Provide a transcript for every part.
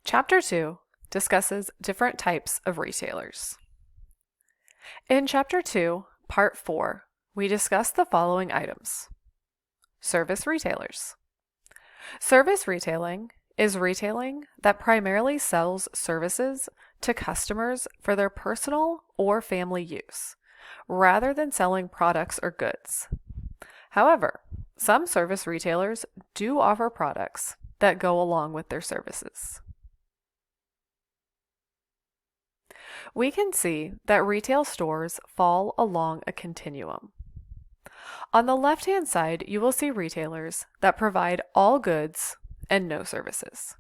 Chapter 2 discusses different types of retailers. In Chapter 2, Part 4, we discuss the following items. Service retailers. Service retailing is retailing that primarily sells services to customers for their personal or family use, rather than selling products or goods. However, some service retailers do offer products that go along with their services. We can see that retail stores fall along a continuum. On the left-hand side, you will see retailers that provide all goods and no services.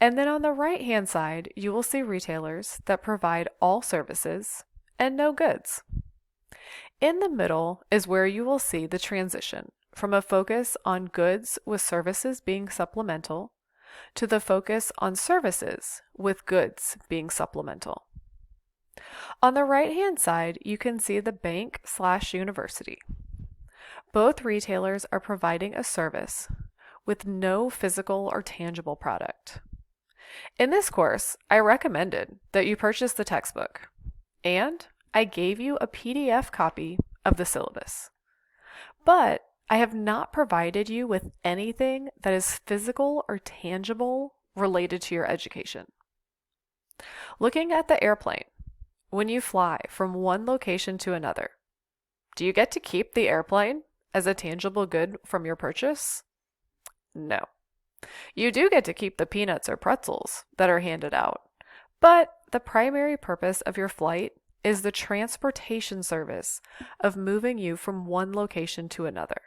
And then on the right-hand side, you will see retailers that provide all services and no goods. In the middle is where you will see the transition from a focus on goods with services being supplemental to the focus on services with goods being supplemental. On the right-hand side, you can see the bank/university. Both retailers are providing a service with no physical or tangible product. In this course, I recommended that you purchase the textbook, and I gave you a PDF copy of the syllabus. But I have not provided you with anything that is physical or tangible related to your education. Looking at the airplane, when you fly from one location to another, do you get to keep the airplane as a tangible good from your purchase? No. You do get to keep the peanuts or pretzels that are handed out, but the primary purpose of your flight is the transportation service of moving you from one location to another.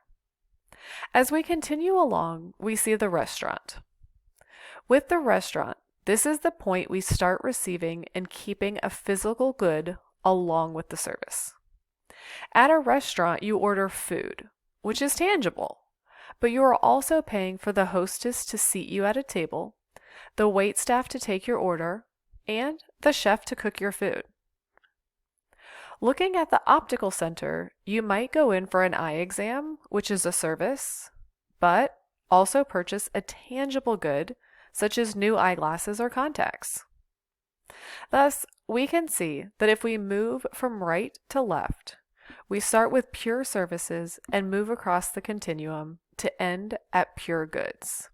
As we continue along, we see the restaurant. With the restaurant, this is the point we start receiving and keeping a physical good along with the service. At a restaurant, you order food, which is tangible, but you are also paying for the hostess to seat you at a table, the waitstaff to take your order, and the chef to cook your food. Looking at the optical center, you might go in for an eye exam, which is a service, but also purchase a tangible good such as new eyeglasses or contacts. Thus, we can see that if we move from right to left, we start with pure services and move across the continuum to end at pure goods.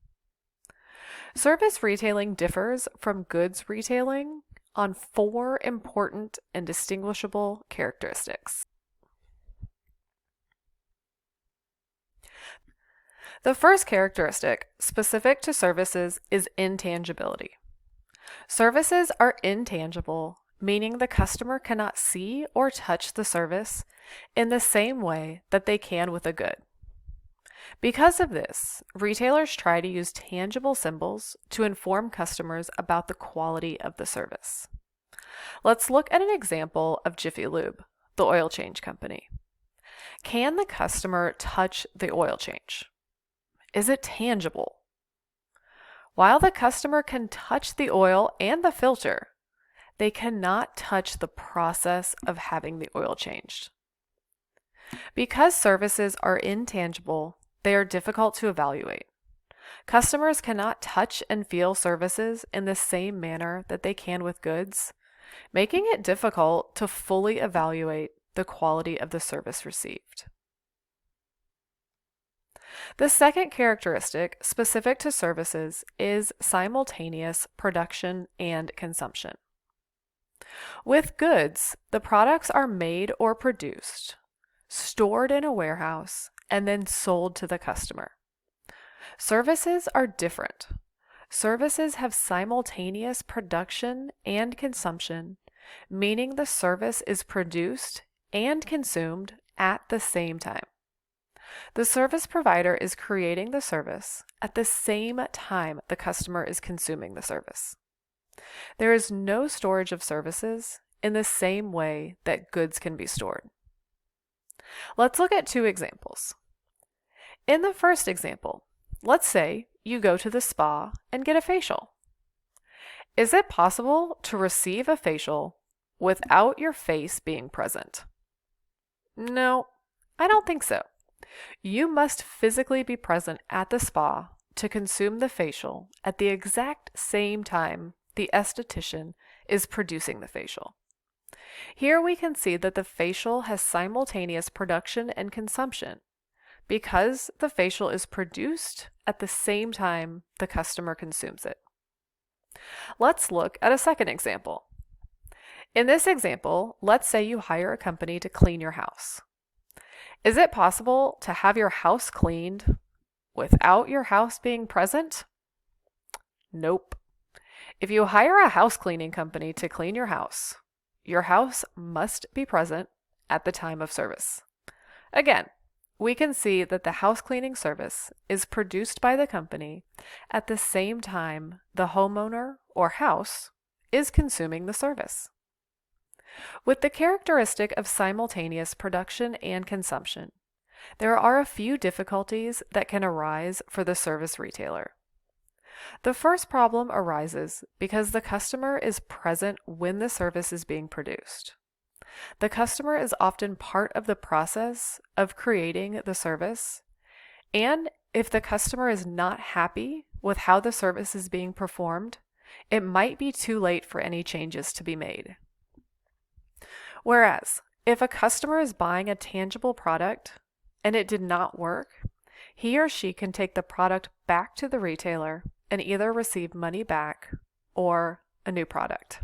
Service retailing differs from goods retailing on 4 important and distinguishable characteristics. The first characteristic specific to services is intangibility. Services are intangible, meaning the customer cannot see or touch the service in the same way that they can with a good. Because of this, retailers try to use tangible symbols to inform customers about the quality of the service. Let's look at an example of Jiffy Lube, the oil change company. Can the customer touch the oil change? Is it tangible? While the customer can touch the oil and the filter, they cannot touch the process of having the oil changed. Because services are intangible, they are difficult to evaluate. Customers cannot touch and feel services in the same manner that they can with goods, making it difficult to fully evaluate the quality of the service received. The second characteristic specific to services is simultaneous production and consumption. With goods, the products are made or produced, stored in a warehouse, and then sold to the customer. Services are different. Services have simultaneous production and consumption, meaning the service is produced and consumed at the same time. The service provider is creating the service at the same time the customer is consuming the service. There is no storage of services in the same way that goods can be stored. Let's look at 2 examples. In the first example, let's say you go to the spa and get a facial. Is it possible to receive a facial without your face being present? No, I don't think so. You must physically be present at the spa to consume the facial at the exact same time the esthetician is producing the facial. Here we can see that the facial has simultaneous production and consumption because the facial is produced at the same time the customer consumes it. Let's look at a second example. In this example, let's say you hire a company to clean your house. Is it possible to have your house cleaned without your house being present? Nope. If you hire a house cleaning company to clean your house must be present at the time of service. Again, we can see that the house cleaning service is produced by the company at the same time the homeowner or house is consuming the service. With the characteristic of simultaneous production and consumption, there are a few difficulties that can arise for the service retailer. The first problem arises because the customer is present when the service is being produced. The customer is often part of the process of creating the service, and if the customer is not happy with how the service is being performed, it might be too late for any changes to be made. Whereas, if a customer is buying a tangible product and it did not work, he or she can take the product back to the retailer and either receive money back or a new product.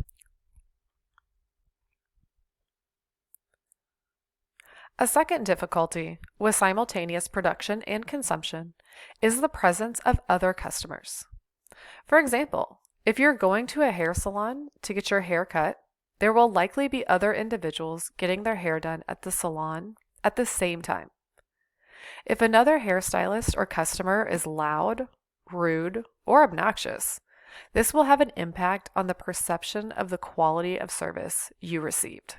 A second difficulty with simultaneous production and consumption is the presence of other customers. For example, if you're going to a hair salon to get your hair cut, there will likely be other individuals getting their hair done at the salon at the same time. If another hairstylist or customer is loud, rude, or obnoxious, this will have an impact on the perception of the quality of service you received.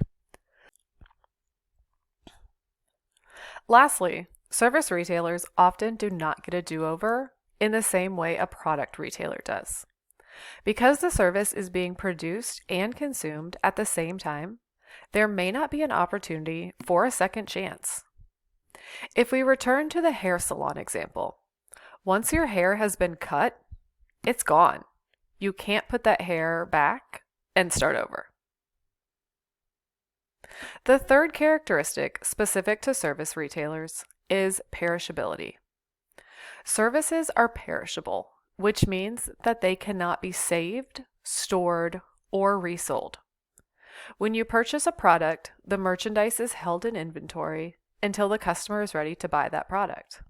Lastly, service retailers often do not get a do-over in the same way a product retailer does. Because the service is being produced and consumed at the same time, there may not be an opportunity for a second chance. If we return to the hair salon example, once your hair has been cut, it's gone. You can't put that hair back and start over. The third characteristic specific to service retailers is perishability. Services are perishable, which means that they cannot be saved, stored, or resold. When you purchase a product, the merchandise is held in inventory until the customer is ready to buy that product.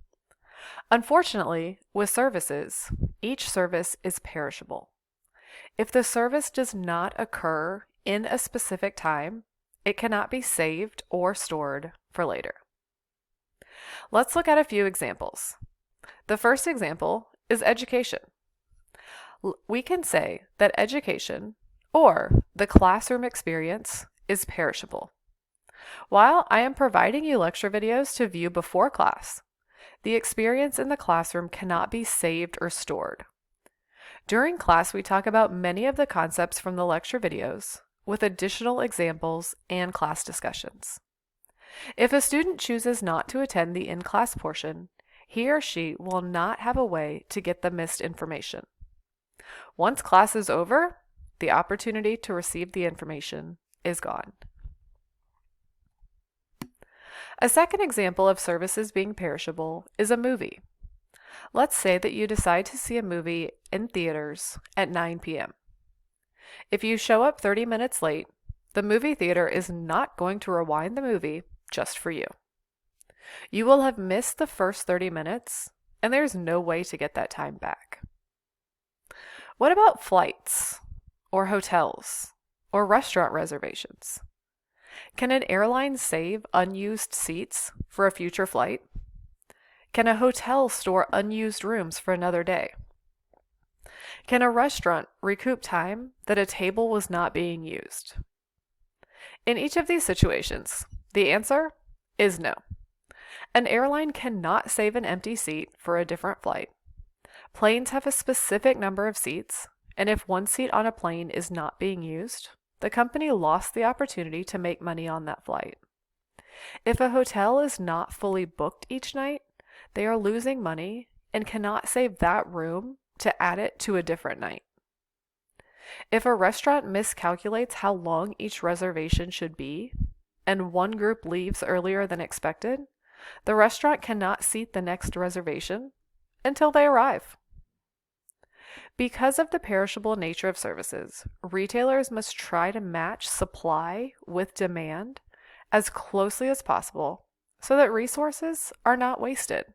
Unfortunately, with services, each service is perishable. If the service does not occur in a specific time, it cannot be saved or stored for later. Let's look at a few examples. The first example is education. We can say that education, or the classroom experience, is perishable. While I am providing you lecture videos to view before class, the experience in the classroom cannot be saved or stored. During class, we talk about many of the concepts from the lecture videos, with additional examples and class discussions. If a student chooses not to attend the in-class portion, he or she will not have a way to get the missed information. Once class is over, the opportunity to receive the information is gone. A second example of services being perishable is a movie. Let's say that you decide to see a movie in theaters at 9 p.m. If you show up 30 minutes late, the movie theater is not going to rewind the movie just for you. You will have missed the first 30 minutes, and there's no way to get that time back. What about flights, or hotels, or restaurant reservations? Can an airline save unused seats for a future flight? Can a hotel store unused rooms for another day? Can a restaurant recoup time that a table was not being used? In each of these situations, the answer is no. An airline cannot save an empty seat for a different flight. Planes have a specific number of seats, and if one seat on a plane is not being used, the company lost the opportunity to make money on that flight. If a hotel is not fully booked each night, they are losing money and cannot save that room to add it to a different night. If a restaurant miscalculates how long each reservation should be, and one group leaves earlier than expected, the restaurant cannot seat the next reservation until they arrive. Because of the perishable nature of services, retailers must try to match supply with demand as closely as possible so that resources are not wasted.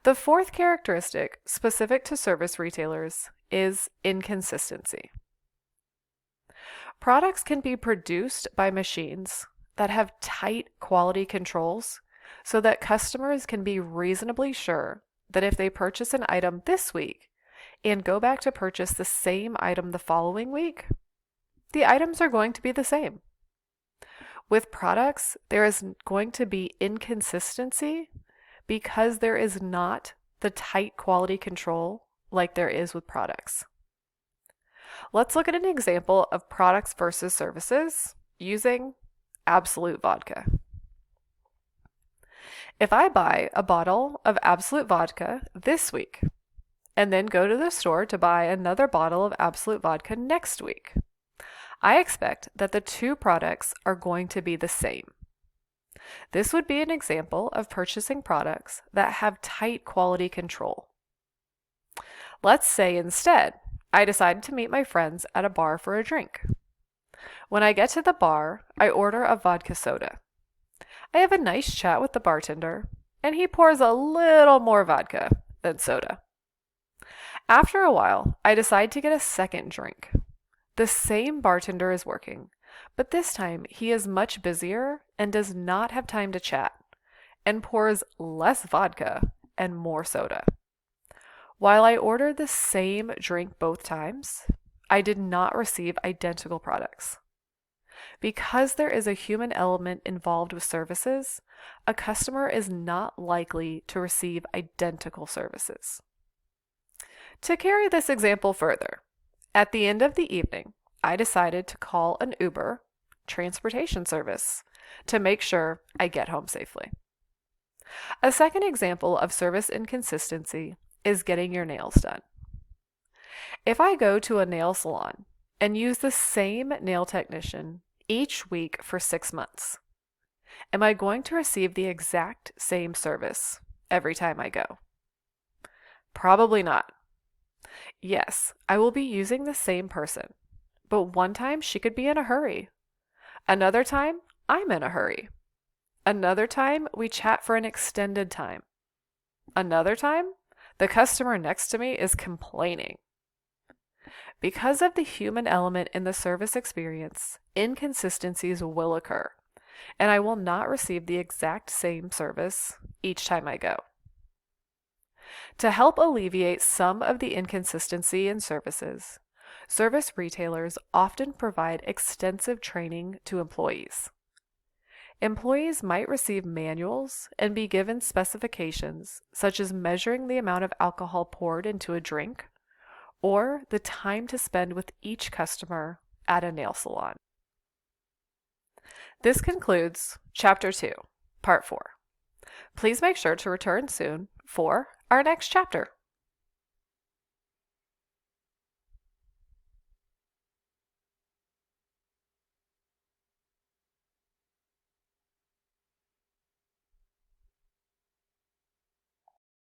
The fourth characteristic specific to service retailers is inconsistency. Products can be produced by machines that have tight quality controls so that customers can be reasonably sure that if they purchase an item this week and go back to purchase the same item the following week, the items are going to be the same. With products, there is going to be inconsistency because there is not the tight quality control like there is with products. Let's look at an example of products versus services using Absolute Vodka. If I buy a bottle of Absolute Vodka this week and then go to the store to buy another bottle of Absolute Vodka next week, I expect that the two products are going to be the same. This would be an example of purchasing products that have tight quality control. Let's say instead, I decided to meet my friends at a bar for a drink. When I get to the bar, I order a vodka soda. I have a nice chat with the bartender, and he pours a little more vodka than soda. After a while, I decide to get a second drink. The same bartender is working, but this time he is much busier and does not have time to chat, and pours less vodka and more soda. While I ordered the same drink both times, I did not receive identical products. Because there is a human element involved with services, a customer is not likely to receive identical services. To carry this example further, at the end of the evening, I decided to call an Uber transportation service to make sure I get home safely. A second example of service inconsistency is getting your nails done. If I go to a nail salon and use the same nail technician each week for 6 months, am I going to receive the exact same service every time I go? Probably not. Yes, I will be using the same person, but one time she could be in a hurry. Another time, I'm in a hurry. Another time, we chat for an extended time. Another time, the customer next to me is complaining. Because of the human element in the service experience, inconsistencies will occur, and I will not receive the exact same service each time I go. To help alleviate some of the inconsistency in services, service retailers often provide extensive training to employees. Employees might receive manuals and be given specifications such as measuring the amount of alcohol poured into a drink or the time to spend with each customer at a nail salon. This concludes Chapter 2, Part 4. Please make sure to return soon for our next chapter.